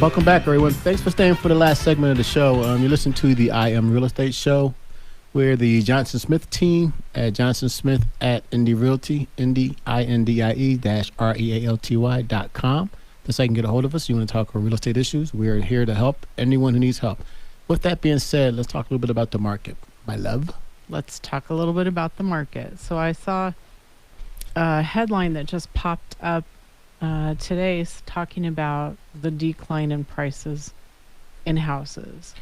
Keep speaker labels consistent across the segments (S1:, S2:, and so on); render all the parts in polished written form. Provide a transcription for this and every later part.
S1: Welcome back, everyone. Thanks for staying for the last segment of the show. You listen to the I Am Real Estate Show. We're the Johnson Smith team at Johnson Smith at Indy Realty, Indy, INDIE-REALTY.com. That's how you can get a hold of us. You want to talk about real estate issues, we're here to help anyone who needs help. With that being said, let's talk a little bit about the market. My love.
S2: Let's talk a little bit about the market. So I saw a headline that just popped up today talking about the decline in prices in houses.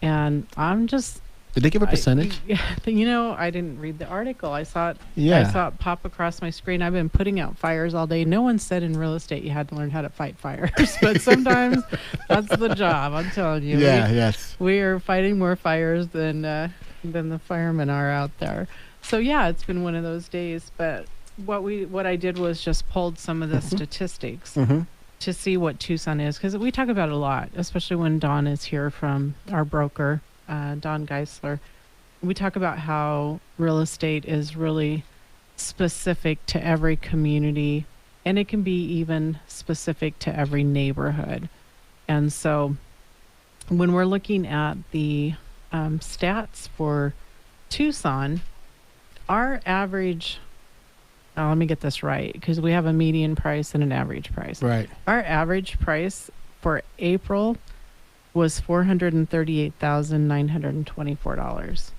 S2: And I'm just...
S1: Did they give a percentage?
S2: I didn't read the article. I saw it pop across my screen. I've been putting out fires all day. No one said in real estate you had to learn how to fight fires, but sometimes that's the job. I'm telling you. We are fighting more fires than the firemen are out there. So yeah, it's been one of those days. But what I did was just pulled some of the statistics to see what Tucson is, because we talk about it a lot, especially when Don is here from our broker. Don Geisler. We talk about how real estate is really specific to every community, and it can be even specific to every neighborhood. And so when we're looking at the stats for Tucson, our average, let me get this right, because we have a median price and an average price.
S1: Right.
S2: Our average price for April was $438,924.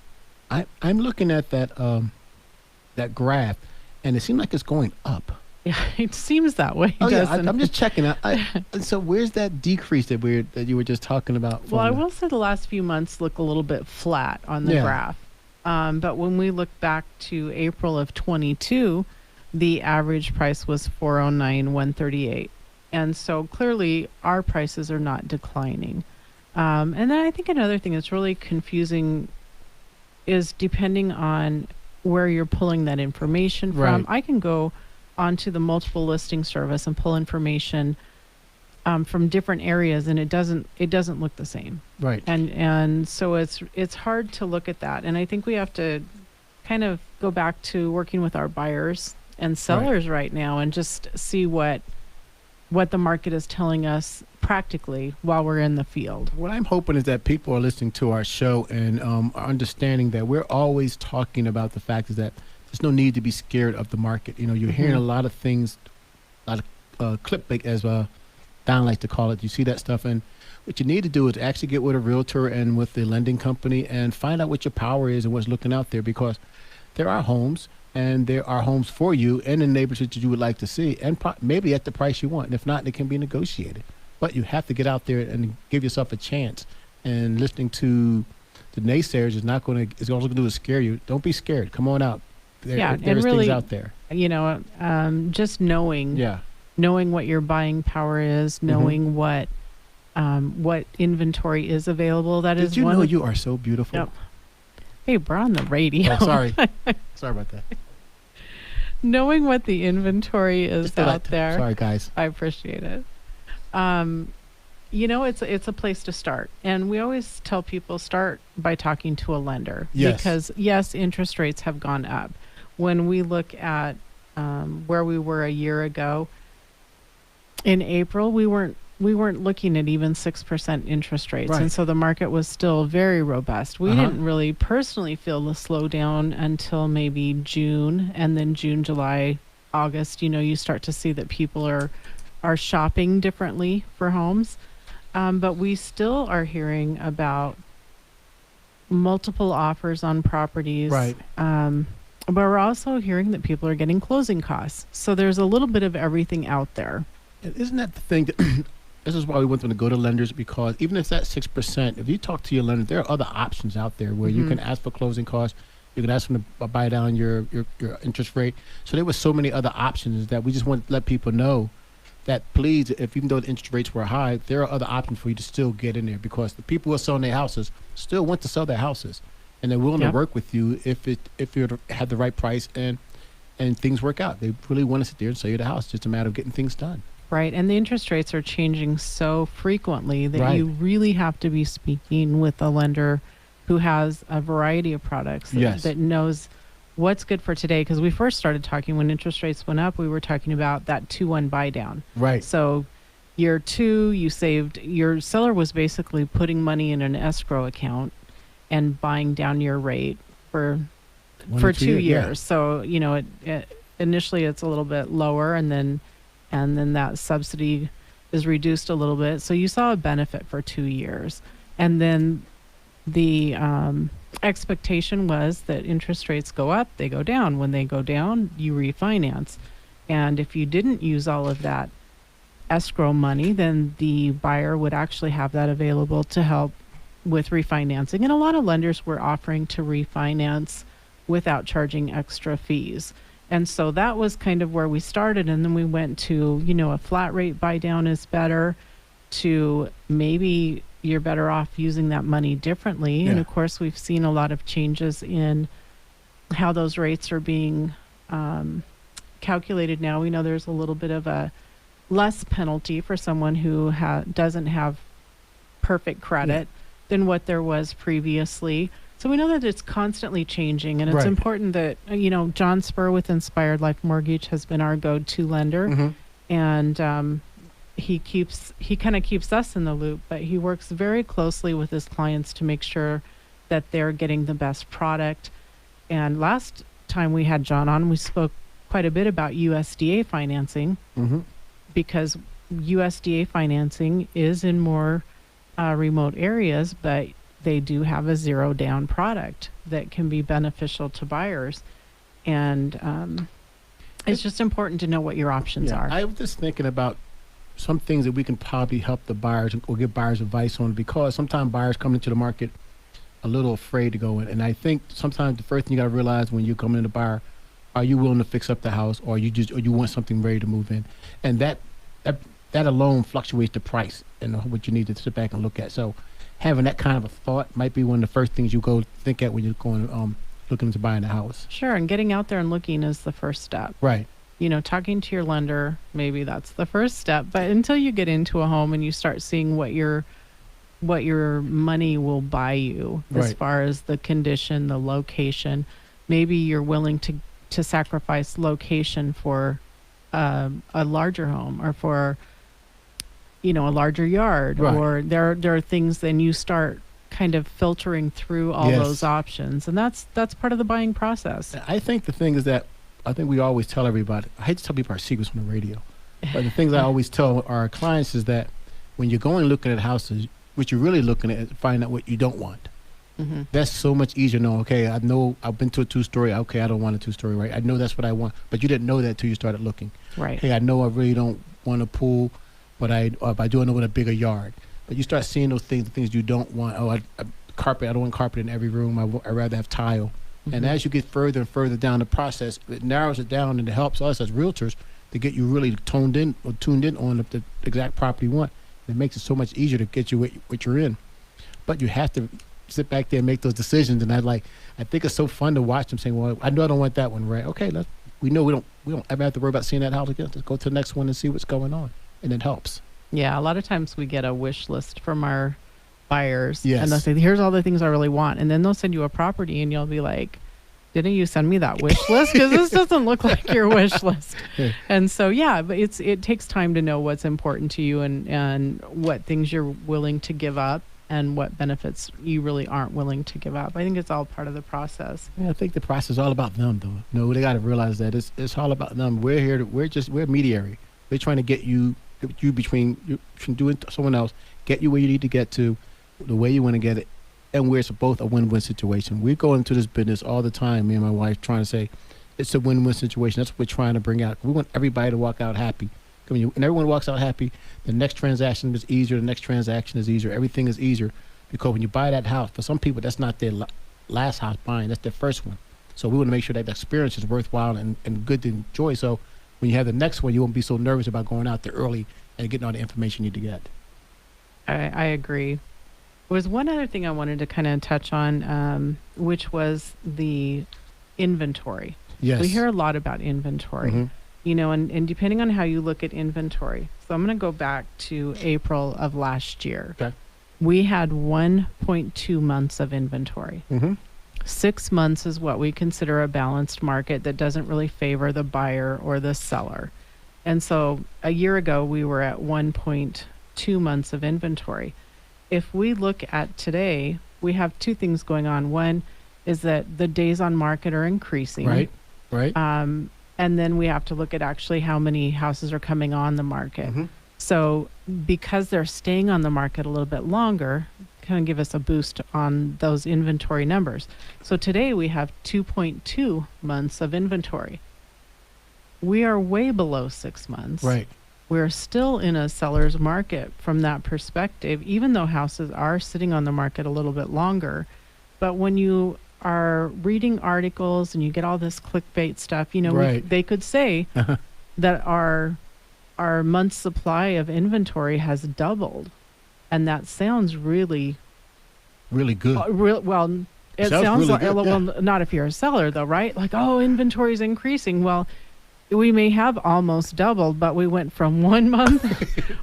S1: I'm looking at that graph, and it seems like it's going up.
S2: Yeah, it seems that way.
S1: Oh yeah, I'm just checking. So where's that decrease that you were just talking about?
S2: Well, I will say the last few months look a little bit flat on the graph, but when we look back to April of 22, the average price was $409,138, and so clearly our prices are not declining. And then I think another thing that's really confusing is depending on where you're pulling that information from.
S1: Right.
S2: I can go onto the multiple listing service and pull information from different areas, and it doesn't look the same.
S1: Right.
S2: And so it's hard to look at that. And I think we have to kind of go back to working with our buyers and sellers right now and just see what the market is telling us practically while we're in the field.
S1: What I'm hoping is that people are listening to our show and are understanding that we're always talking about the fact is that there's no need to be scared of the market. You're hearing a lot of things, a lot of clickbait, as Don likes to call it. You see that stuff, and what you need to do is actually get with a realtor and with the lending company and find out what your power is and what's looking out there, because there are homes. And there are homes for you in the neighborhood that you would like to see, and maybe at the price you want. And if not, it can be negotiated. But you have to get out there and give yourself a chance. And listening to the naysayers is all going to do is scare you. Don't be scared. Come on out. There's really, things out there.
S2: Just knowing what your buying power is, knowing what inventory is available. Did you know
S1: you are so beautiful?
S2: Yep. Hey, we're on the radio.
S1: Oh, sorry. Sorry about that.
S2: Knowing what the inventory is out there.
S1: Sorry, guys.
S2: I appreciate it. It's a place to start. And we always tell people start by talking to a lender.
S1: Yes.
S2: Because, yes, interest rates have gone up. When we look at where we were a year ago, in April, we weren't looking at even 6% interest rates.
S1: Right.
S2: And so the market was still very robust. We didn't really personally feel the slowdown until maybe June, and then June, July, August, you start to see that people are shopping differently for homes. But we still are hearing about multiple offers on properties.
S1: Right.
S2: But we're also hearing that people are getting closing costs. So there's a little bit of everything out there.
S1: Isn't that the thing that this is why we want them to go to lenders, because even if that's 6%, if you talk to your lender, there are other options out there where you can ask for closing costs. You can ask them to buy down your interest rate. So there were so many other options that we just want to let people know that, please, if even though the interest rates were high, there are other options for you to still get in there, because the people who are selling their houses still want to sell their houses, and they're willing to work with you if you have the right price and things work out. They really want to sit there and sell you the house. It's just a matter of getting things done.
S2: Right, and the interest rates are changing so frequently that you really have to be speaking with a lender who has a variety of products that knows what's good for today. Because we first started talking when interest rates went up, we were talking about that 2-1 buy down.
S1: Right.
S2: So, Year 2, your seller was basically putting money in an escrow account and buying down your rate for 2 years.
S1: Yeah.
S2: So, it initially it's a little bit lower, and then that subsidy is reduced a little bit. So you saw a benefit for 2 years. And then the expectation was that interest rates go up, they go down. When they go down, you refinance. And if you didn't use all of that escrow money, then the buyer would actually have that available to help with refinancing. And a lot of lenders were offering to refinance without charging extra fees. And so that was kind of where we started. And then we went to, a flat rate buy down is better, to maybe you're better off using that money differently.
S1: Yeah.
S2: And of course, we've seen a lot of changes in how those rates are being calculated now. We know there's a little bit of a less penalty for someone who doesn't have perfect credit than what there was previously. So we know that it's constantly changing, and it's important that, John Spur with Inspired Life Mortgage has been our go-to lender. And he kind of keeps us in the loop, but he works very closely with his clients to make sure that they're getting the best product. And last time we had John on, we spoke quite a bit about USDA financing, because USDA financing is in more remote areas, but they do have a zero down product that can be beneficial to buyers. And it's just important to know what your options are.
S1: I was just thinking about some things that we can probably help the buyers or give buyers advice on, because sometimes buyers come into the market a little afraid to go in. And I think sometimes the first thing you got to realize when you come in the buyer, are you willing to fix up the house, or you want something ready to move in? And that alone fluctuates the price and what you need to sit back and look at. So having that kind of a thought might be one of the first things you go think at when you're going looking to buying a house.
S2: Sure, and getting out there and looking is the first step.
S1: Right.
S2: Talking to your lender, maybe that's the first step. But until you get into a home and you start seeing what your money will buy you, as far as the condition, the location, maybe you're willing to sacrifice location for a larger home, or for a larger yard, or there are things. Then you start kind of filtering through all those options, and that's part of the buying process.
S1: I think the thing is that I think we always tell everybody, I hate to tell people our secrets on the radio, but the things I always tell our clients is that when you're going looking at houses, what you're really looking at is finding out what you don't want. That's so much easier to know. Okay, I know I've been to a 2-story. Okay, I don't want a 2-story, right? I know that's what I want, but you didn't know that till you started looking.
S2: Right.
S1: Hey, I know I really don't want a pool, but I do want a bigger yard. But you start seeing those things, the things you don't want. Carpet. I don't want carpet in every room. I'd rather have tile. And as you get further and further down the process, it narrows it down, and it helps us as realtors to get you really tuned in on the exact property you want. It makes it so much easier to get you what you're in. But you have to sit back there and make those decisions. And I think it's so fun to watch them saying, well, I know I don't want that one, right? Okay, we know we don't ever have to worry about seeing that house again. Let's go to the next one and see what's going on. And it helps.
S2: Yeah, a lot of times we get a wish list from our buyers,
S1: yes,
S2: and they'll say, here's all the things I really want. And then they'll send you a property, and you'll be like, didn't you send me that wish list? Because this doesn't look like your wish list. And so, but it takes time to know what's important to you, and what things you're willing to give up, and what benefits you really aren't willing to give up. I think it's all part of the process.
S1: Yeah, I think the process is all about them, though. No, they got to realize that it's all about them. We're here. We're mediary. We're trying to get you between doing someone else, get you where you need to get to, the way you want to get it, and where it's both a win-win situation. We go into this business all the time, me and my wife, trying to say it's a win-win situation. That's what we're trying to bring out. We want everybody to walk out happy. And everyone walks out happy, the next transaction is easier, the next transaction is easier, everything is easier, because when you buy that house, for some people, that's not their last house buying, that's their first one. So we want to make sure that the experience is worthwhile and good to enjoy. So when you have the next one, you won't be so nervous about going out there early and getting all the information you need to get.
S2: I agree. There was one other thing I wanted to kind of touch on, which was the inventory.
S1: Yes.
S2: We hear a lot about inventory, and depending on how you look at inventory. So I'm going to go back to April of last year.
S1: Okay.
S2: We had 1.2 months of inventory. 6 months is what we consider a balanced market that doesn't really favor the buyer or the seller. And so a year ago, we were at 1.2 months of inventory. If we look at today, we have two things going on. One is that the days on market are increasing.
S1: Right.
S2: And then we have to look at actually how many houses are coming on the market.
S1: Mm-hmm.
S2: So because they're staying on the market a little bit longer, kind of give us a boost on those inventory numbers. So today we have 2.2 months of inventory. We are way below 6 months.
S1: Right.
S2: We're still in a seller's market from that perspective, even though houses are sitting on the market a little bit longer. But when you are reading articles and you get all this clickbait stuff, you know,
S1: right.
S2: they could say that our month's supply of inventory has doubled. And that sounds really
S1: good.
S2: Well, it sounds
S1: really
S2: like,
S1: good.
S2: well, not if you're a seller though, right? Like, oh, inventory is increasing. Well, we may have almost doubled, but we went from 1 month,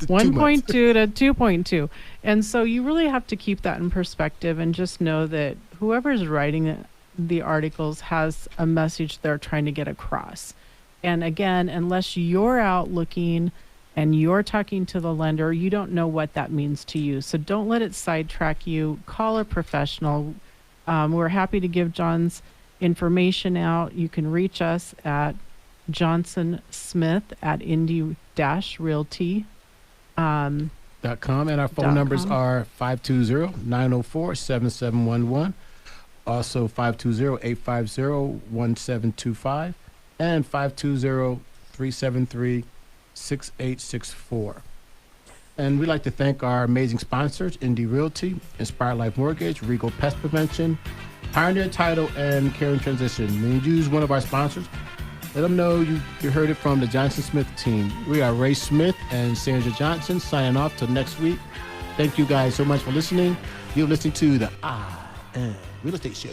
S2: 1.2 to 2.2. And so you really have to keep that in perspective and just know that whoever's writing the articles has a message they're trying to get across. And again, unless you're out looking and you're talking to the lender, you don't know what that means to you. So don't let it sidetrack you. Call a professional. We're happy to give John's information out. You can reach us at Johnson Smith at Realty.
S1: .com, and our phone numbers are 520-904-7711, also 520-850-1725, and 520-373-6864. And we'd like to thank our amazing sponsors, Indy Realty, Inspired Life Mortgage, Regal Pest Prevention, Pioneer Title, and Caring Transition. When you use one of our sponsors, let them know you heard it from the Johnson Smith team. We are Ray Smith and Sandra Johnson signing off till next week. Thank you guys so much for listening. You're listening to the I Am Real Estate Show.